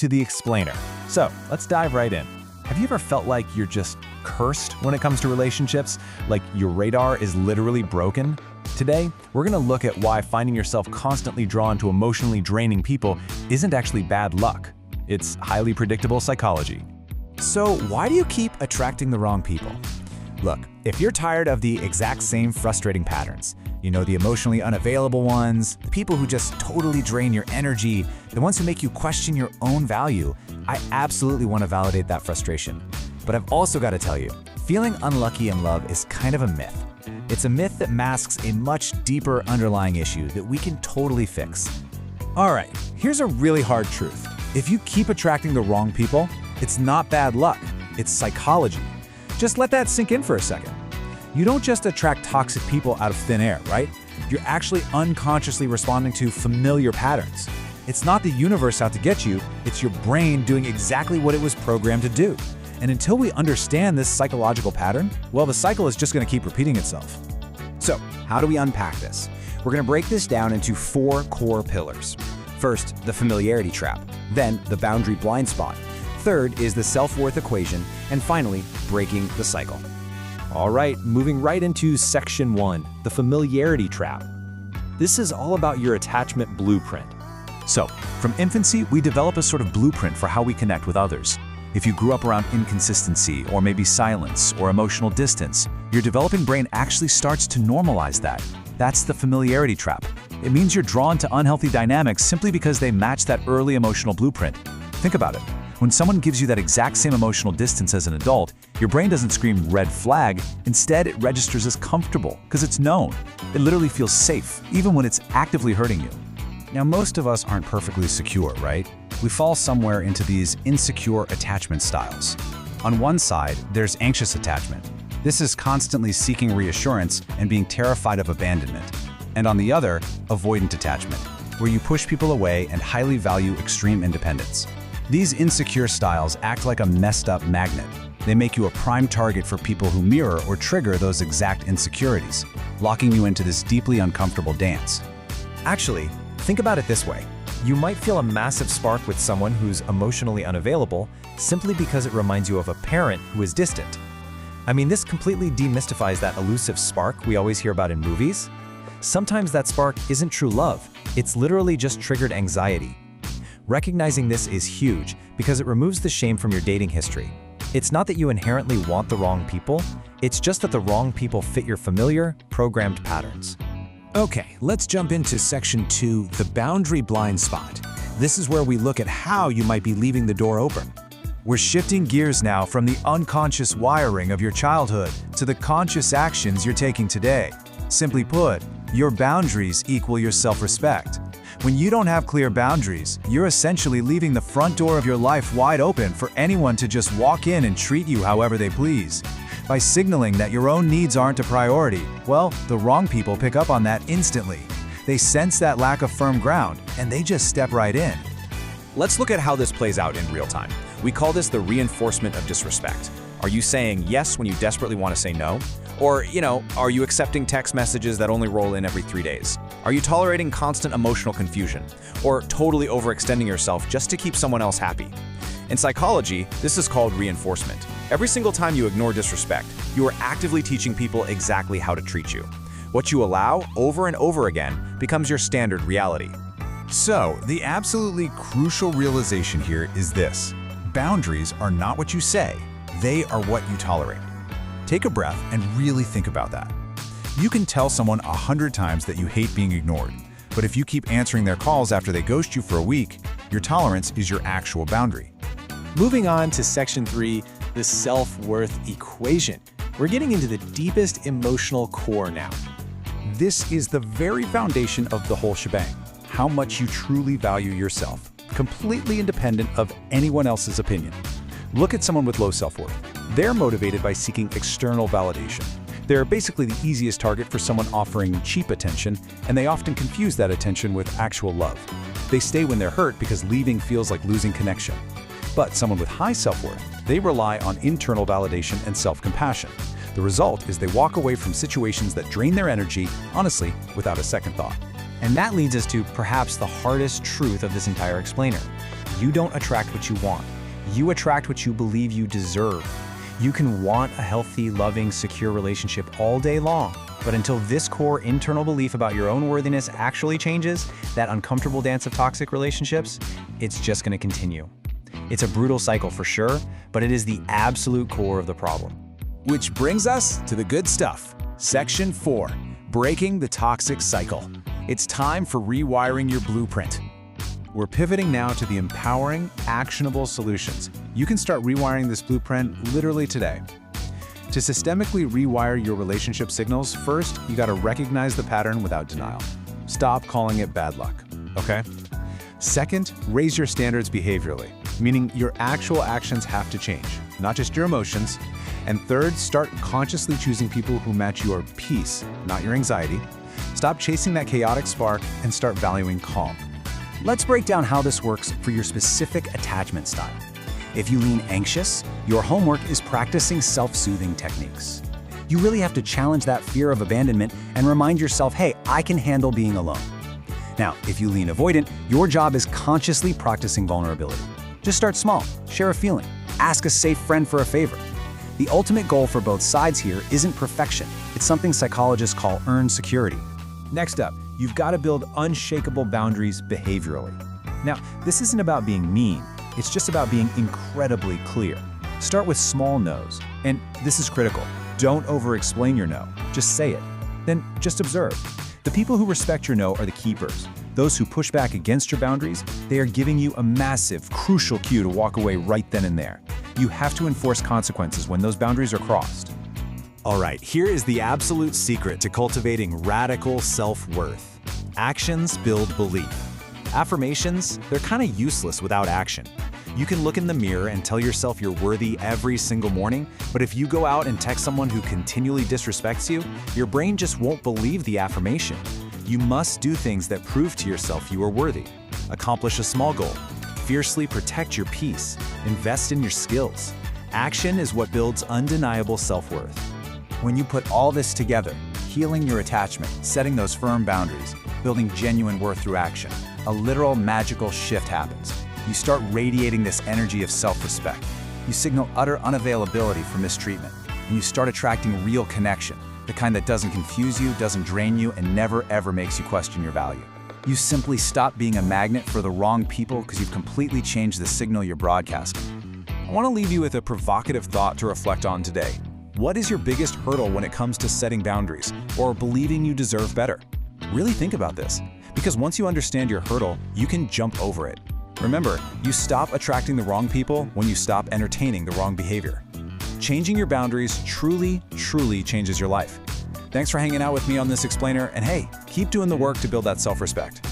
to the explainer. So let's dive right in. Have you ever felt like you're just cursed when it comes to relationships? Like your radar is literally broken? Today, we're going to look at why finding yourself constantly drawn to emotionally draining people isn't actually bad luck. It's highly predictable psychology. So why do you keep attracting the wrong people? Look, if you're tired of the exact same frustrating patterns, the emotionally unavailable ones, the people who just totally drain your energy, the ones who make you question your own value, I absolutely want to validate that frustration. But I've also got to tell you, feeling unlucky in love is kind of a myth. It's a myth that masks a much deeper underlying issue that we can totally fix. All right, here's a really hard truth. If you keep attracting the wrong people, it's not bad luck, it's psychology. Just let that sink in for a second. You don't just attract toxic people out of thin air, right? You're actually unconsciously responding to familiar patterns. It's not the universe out to get you, it's your brain doing exactly what it was programmed to do. And until we understand this psychological pattern, well, the cycle is just going to keep repeating itself. So, how do we unpack this? We're going to break this down into 4 core pillars. First, the familiarity trap, then the boundary blind spot. Third is the self-worth equation, and finally, breaking the cycle. All right, moving right into section 1, the familiarity trap. This is all about your attachment blueprint. So, from infancy, we develop a sort of blueprint for how we connect with others. If you grew up around inconsistency, or maybe silence, or emotional distance, your developing brain actually starts to normalize that. That's the familiarity trap. It means you're drawn to unhealthy dynamics simply because they match that early emotional blueprint. Think about it. When someone gives you that exact same emotional distance as an adult, your brain doesn't scream red flag. Instead, it registers as comfortable because it's known. It literally feels safe, even when it's actively hurting you. Now, most of us aren't perfectly secure, right? We fall somewhere into these insecure attachment styles. On one side, there's anxious attachment. This is constantly seeking reassurance and being terrified of abandonment. And on the other, avoidant attachment, where you push people away and highly value extreme independence. These insecure styles act like a messed up magnet. They make you a prime target for people who mirror or trigger those exact insecurities, locking you into this deeply uncomfortable dance. Actually, think about it this way. You might feel a massive spark with someone who's emotionally unavailable simply because it reminds you of a parent who is distant. I mean, this completely demystifies that elusive spark we always hear about in movies. Sometimes that spark isn't true love. It's literally just triggered anxiety. Recognizing this is huge because it removes the shame from your dating history. It's not that you inherently want the wrong people, it's just that the wrong people fit your familiar, programmed patterns. Okay, let's jump into section 2, the boundary blind spot. This is where we look at how you might be leaving the door open. We're shifting gears now from the unconscious wiring of your childhood to the conscious actions you're taking today. Simply put, your boundaries equal your self-respect. When you don't have clear boundaries, you're essentially leaving the front door of your life wide open for anyone to just walk in and treat you however they please. By signaling that your own needs aren't a priority, well, the wrong people pick up on that instantly. They sense that lack of firm ground, and they just step right in. Let's look at how this plays out in real time. We call this the reinforcement of disrespect. Are you saying yes when you desperately want to say no? Or, are you accepting text messages that only roll in every 3 days? Are you tolerating constant emotional confusion? Or totally overextending yourself just to keep someone else happy? In psychology, this is called reinforcement. Every single time you ignore disrespect, you are actively teaching people exactly how to treat you. What you allow over and over again becomes your standard reality. So, the absolutely crucial realization here is this. Boundaries are not what you say, they are what you tolerate. Take a breath and really think about that. You can tell someone 100 times that you hate being ignored, but if you keep answering their calls after they ghost you for a week, your tolerance is your actual boundary. Moving on to section 3, the self-worth equation. We're getting into the deepest emotional core now. This is the very foundation of the whole shebang, how much you truly value yourself, completely independent of anyone else's opinion. Look at someone with low self-worth. They're motivated by seeking external validation. They're basically the easiest target for someone offering cheap attention, and they often confuse that attention with actual love. They stay when they're hurt because leaving feels like losing connection. But someone with high self-worth, they rely on internal validation and self-compassion. The result is they walk away from situations that drain their energy, honestly, without a second thought. And that leads us to perhaps the hardest truth of this entire explainer. You don't attract what you want. You attract what you believe you deserve. You can want a healthy, loving, secure relationship all day long, but until this core internal belief about your own worthiness actually changes, that uncomfortable dance of toxic relationships, it's just going to continue. It's a brutal cycle for sure, but it is the absolute core of the problem. Which brings us to the good stuff. Section 4, breaking the toxic cycle. It's time for rewiring your blueprint. We're pivoting now to the empowering, actionable solutions. You can start rewiring this blueprint literally today. To systemically rewire your relationship signals, first, you gotta recognize the pattern without denial. Stop calling it bad luck, okay? Second, raise your standards behaviorally, meaning your actual actions have to change, not just your emotions. And third, start consciously choosing people who match your peace, not your anxiety. Stop chasing that chaotic spark and start valuing calm. Let's break down how this works for your specific attachment style. If you lean anxious, your homework is practicing self-soothing techniques. You really have to challenge that fear of abandonment and remind yourself, hey, I can handle being alone. Now, if you lean avoidant, your job is consciously practicing vulnerability. Just start small, share a feeling, ask a safe friend for a favor. The ultimate goal for both sides here isn't perfection. It's something psychologists call earned security. Next up, you've got to build unshakable boundaries behaviorally. Now, this isn't about being mean, it's just about being incredibly clear. Start with small no's, and this is critical. Don't over-explain your no, just say it. Then just observe. The people who respect your no are the keepers. Those who push back against your boundaries, they are giving you a massive, crucial cue to walk away right then and there. You have to enforce consequences when those boundaries are crossed. All right, here is the absolute secret to cultivating radical self-worth. Actions build belief. Affirmations, they're kind of useless without action. You can look in the mirror and tell yourself you're worthy every single morning, but if you go out and text someone who continually disrespects you, your brain just won't believe the affirmation. You must do things that prove to yourself you are worthy. Accomplish a small goal. Fiercely protect your peace. Invest in your skills. Action is what builds undeniable self-worth. When you put all this together, healing your attachment, setting those firm boundaries, building genuine worth through action, a literal magical shift happens. You start radiating this energy of self-respect. You signal utter unavailability for mistreatment, and you start attracting real connection, the kind that doesn't confuse you, doesn't drain you, and never ever makes you question your value. You simply stop being a magnet for the wrong people because you've completely changed the signal you're broadcasting. I want to leave you with a provocative thought to reflect on today. What is your biggest hurdle when it comes to setting boundaries or believing you deserve better? Really think about this, because once you understand your hurdle, you can jump over it. Remember, you stop attracting the wrong people when you stop entertaining the wrong behavior. Changing your boundaries truly changes your life. Thanks for hanging out with me on this explainer, and hey, keep doing the work to build that self-respect.